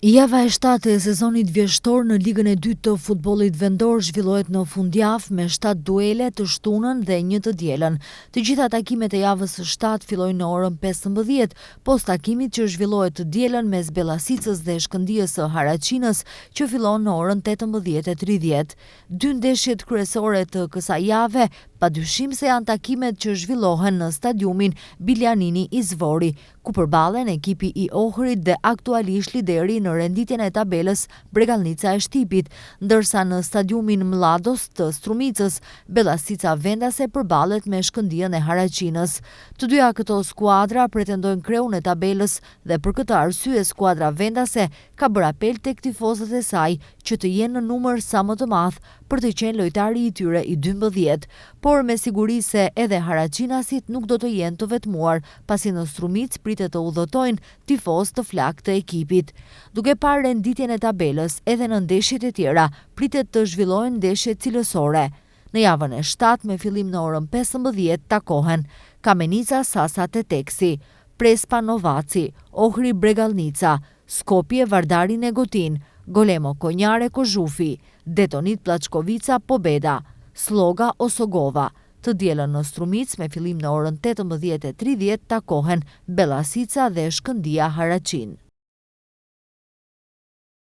Java e 7 e sezonit vjeshtor në Ligën e 2 të futbollit vendor zhvillohet në fundjavë me 7 duele të shtunën dhe 1 të dielën. Të gjitha takimet e javës së 7 fillojnë në orën 15, pos takimit që zhvillohet të dielën mes Bellasicës dhe Shkëndijës së Haraçinës që fillon në orën 18:30. Dy ndeshjet kryesore të kësaj jave padyshim se janë takimet që zhvillohen në stadiumin Biljanini Izvori, ku përballen ekipi i Ohrit dhe aktualisht lideri në renditjen e tabelës Bregallnica e Shtipit, ndërsa në stadiumin Mlados të Strumicës, Bellasica vendase përballet me Shkëndijën e Haraçinës. Të dyja këto skuadra pretendojnë kreun e tabelës dhe për këtë arsye skuadra vendase ka bërë apel tek tifozët e saj që të jenë në numër sa më të madh për të qenë lojtari i tyre i 12, por me siguri se edhe Haraçinasit nuk do të jenë të vetmuar, pasi në Strumicë pritet të udhëtojnë tifoz të flak të ekipit. Duke parë renditjen e tabelës, edhe në ndeshjet e tjera pritet të zhvillohen ndeshje cilësore. Në javën e 7 me fillim në orën 15 takohen Kamenica Sasa Teteksi, Prespa Novaci, Ohri Bregallnica, Skopje Vardari Negotin, Golemo Konjare Kozhufi, Detonit Plaçkovica Pobeda, Sloga Osogova. Të dielën në Strumicë me fillim në orën 18:30 takohen Bellasica dhe Shkëndija Haraçin.